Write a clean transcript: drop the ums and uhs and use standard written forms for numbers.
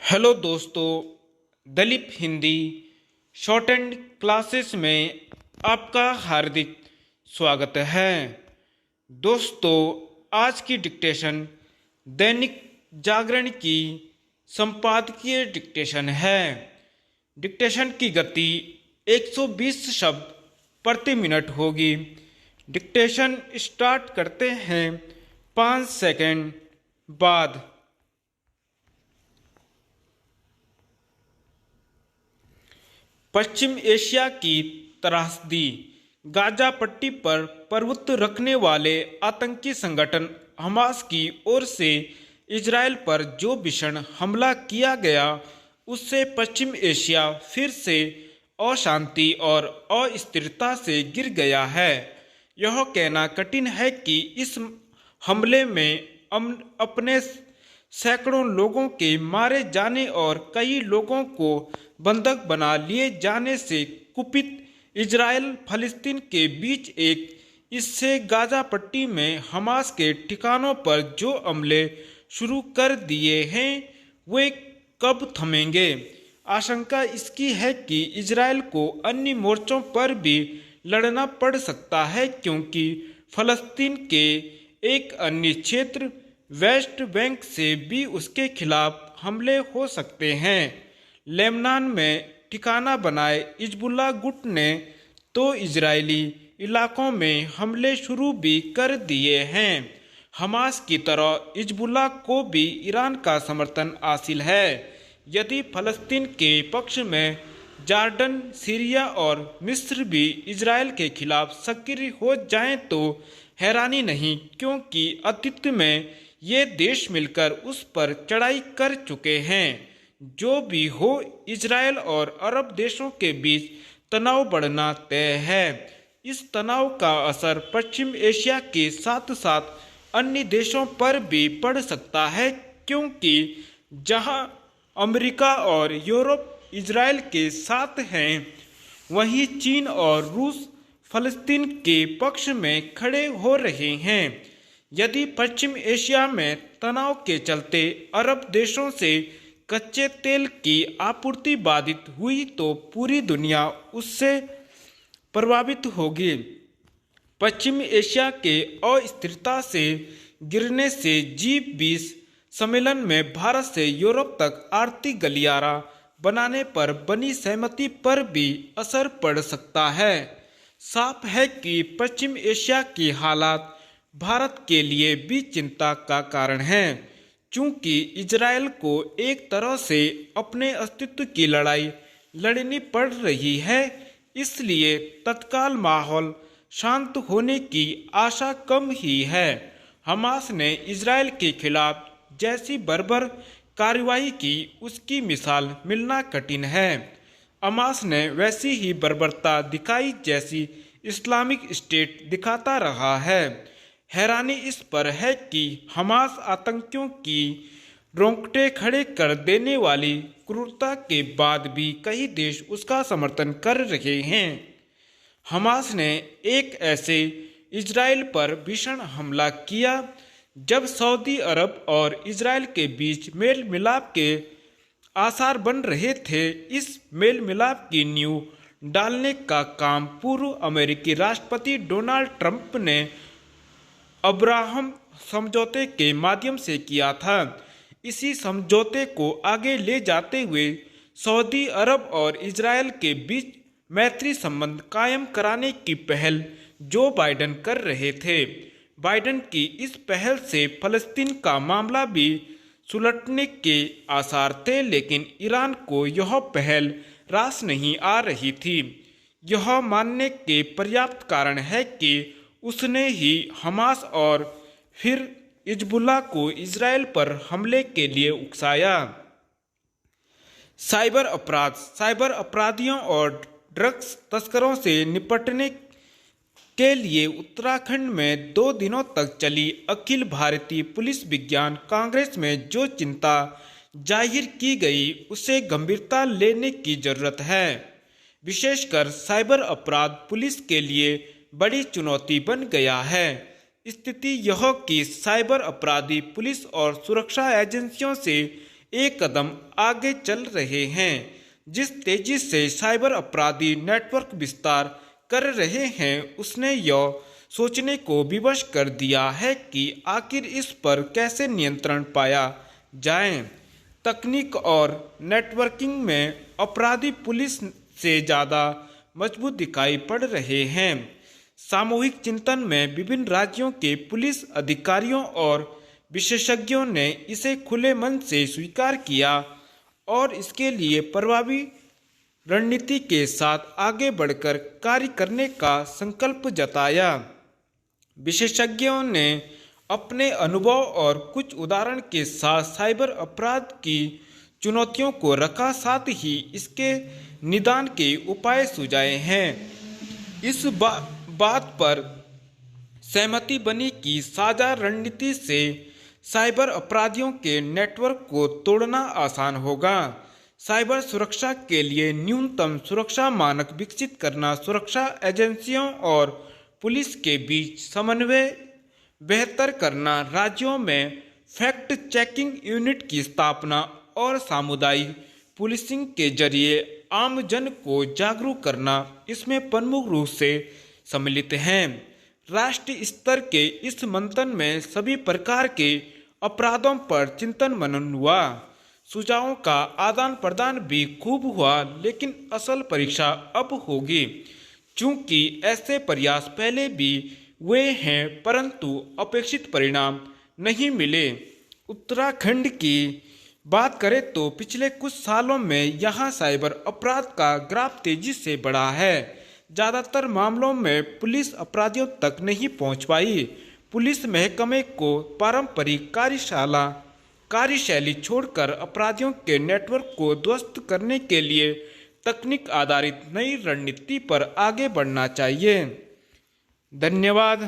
Hello दोस्तों, Daleep Hindi shorthand classes में आपका हार्दिक स्वागत है। दोस्तों, आज की डिक्टेशन दैनिक जागरण की संपादकीय डिक्टेशन है। डिक्टेशन की गति 120 शब्द प्रति मिनट होगी। डिक्टेशन स्टार्ट करते हैं 5 सेकंड बाद। पश्चिम एशिया की त्रासदी। गाजा पट्टी पर प्रभुत्व रखने वाले आतंकी संगठन हमास की ओर से इजरायल पर जो भीषण हमला किया गया, उससे पश्चिम एशिया फिर से अशांति और अस्थिरता से घिर गया है। यह कहना कठिन है कि इस हमले में अपने सैकड़ों लोगों के मारे जाने और कई लोगों को बंधक बना लिए जाने से कुपित इजरायल फलस्तीन के बीच एक इससे गाजा पट्टी में हमास के ठिकानों पर जो हमले शुरू कर दिए हैं, वे कब थमेंगे। आशंका इसकी है कि इजरायल को अन्य मोर्चों पर भी लड़ना पड़ सकता है, क्योंकि फलस्तीन के एक अन्य क्षेत्र वेस्ट बैंक से भी उसके खिलाफ हमले हो सकते हैं। लेबनान में ठिकाना बनाए हिजबुल्लाह गुट ने तो इजरायली इलाकों में हमले शुरू भी कर दिए हैं। हमास की तरह हिजबुल्लाह को भी ईरान का समर्थन हासिल है। यदि फलस्तीन के पक्ष में जॉर्डन, सीरिया और मिस्र भी इजरायल के खिलाफ सक्रिय हो जाएं तो हैरानी नहीं, क्योंकि अतीत में ये देश मिलकर उस पर चढ़ाई कर चुके हैं। जो भी हो, इजरायल और अरब देशों के बीच तनाव बढ़ना तय है। इस तनाव का असर पश्चिम एशिया के साथ साथ अन्य देशों पर भी पड़ सकता है, क्योंकि जहां अमेरिका और यूरोप इजरायल के साथ हैं, वहीं चीन और रूस फलस्तीन के पक्ष में खड़े हो रहे हैं। यदि पश्चिम एशिया में तनाव के चलते अरब देशों से कच्चे तेल की आपूर्ति बाधित हुई तो पूरी दुनिया उससे प्रभावित होगी। पश्चिम एशिया के अस्थिरता से गिरने से G20 सम्मेलन में भारत से यूरोप तक आर्थिक गलियारा बनाने पर बनी सहमति पर भी असर पड़ सकता है। साफ है कि पश्चिम एशिया की हालात भारत के लिए भी चिंता का कारण है, चूंकि इजरायल को एक तरह से अपने अस्तित्व की लड़ाई लड़नी पड़ रही है। इसलिए तत्काल माहौल शांत होने की आशा कम ही है। हमास ने इजरायल के खिलाफ जैसी बर्बर कार्रवाई की, उसकी मिसाल मिलना कठिन है। हमास ने वैसी ही बर्बरता दिखाई जैसी इस्लामिक स्टेट दिखाता रहा है। हैरानी इस पर है कि हमास आतंकियों की रोंगटे खड़े कर देने वाली क्रूरता के बाद भी कई देश उसका समर्थन कर रहे हैं। हमास ने एक ऐसे इजरायल पर भीषण हमला किया जब सऊदी अरब और इजरायल के बीच मेल मिलाप के आसार बन रहे थे। इस मेल मिलाप की नींव डालने का काम पूर्व अमेरिकी राष्ट्रपति डोनाल्ड ट्रंप ने अब्राहम समझौते के माध्यम से किया था। इसी समझौते को आगे ले जाते हुए सऊदी अरब और इजरायल के बीच मैत्री संबंध कायम कराने की पहल जो बाइडेन कर रहे थे। बाइडेन की इस पहल से फलस्तीन का मामला भी सुलटने के आसार थे, लेकिन ईरान को यह पहल रास नहीं आ रही थी। यह मानने के पर्याप्त कारण है कि उसने ही हमास और फिर हिजबुल्लाह को इजरायल पर हमले के लिए उकसाया। साइबर अपराध। साइबर अपराधियों और ड्रग्स तस्करों से निपटने के लिए उत्तराखंड में 2 दिनों तक चली अखिल भारतीय पुलिस विज्ञान कांग्रेस में जो चिंता जाहिर की गई, उसे गंभीरता लेने की जरूरत है। विशेषकर साइबर अपराध पुलिस के लिए बड़ी चुनौती बन गया है। स्थिति यह कि साइबर अपराधी पुलिस और सुरक्षा एजेंसियों से एक कदम आगे चल रहे हैं। जिस तेजी से साइबर अपराधी नेटवर्क विस्तार कर रहे हैं, उसने यह सोचने को विवश कर दिया है कि आखिर इस पर कैसे नियंत्रण पाया जाए। तकनीक और नेटवर्किंग में अपराधी पुलिस से ज़्यादा मजबूत दिखाई पड़ रहे हैं। सामूहिक चिंतन में विभिन्न राज्यों के पुलिस अधिकारियों और विशेषज्ञों ने इसे खुले मन से स्वीकार किया और इसके लिए प्रभावी रणनीति के साथ आगे बढ़कर कार्य करने का संकल्प जताया। विशेषज्ञों ने अपने अनुभव और कुछ उदाहरण के साथ साइबर अपराध की चुनौतियों को रखा, साथ ही इसके निदान के उपाय सुझाए हैं। इस बात पर सहमति बनी कि साझा रणनीति से साइबर अपराधियों के नेटवर्क को तोड़ना आसान होगा। साइबर सुरक्षा के लिए न्यूनतम सुरक्षा मानक विकसित करना, सुरक्षा एजेंसियों और पुलिस के बीच समन्वय बेहतर करना, राज्यों में फैक्ट चेकिंग यूनिट की स्थापना और सामुदायिक पुलिसिंग के जरिए आम जन को जागरूक करना इसमें प्रमुख रूप से सम्मिलित हैं। राष्ट्रीय स्तर के इस मंथन में सभी प्रकार के अपराधों पर चिंतन मनन हुआ। सुझावों का आदान प्रदान भी खूब हुआ, लेकिन असल परीक्षा अब होगी। चूंकि ऐसे प्रयास पहले भी हुए हैं परंतु अपेक्षित परिणाम नहीं मिले। उत्तराखंड की बात करें तो पिछले कुछ सालों में यहाँ साइबर अपराध का ग्राफ तेजी से बढ़ा है। ज़्यादातर मामलों में पुलिस अपराधियों तक नहीं पहुँच पाई। पुलिस महकमे को पारंपरिक कार्यशैली छोड़कर अपराधियों के नेटवर्क को ध्वस्त करने के लिए तकनीक आधारित नई रणनीति पर आगे बढ़ना चाहिए। धन्यवाद।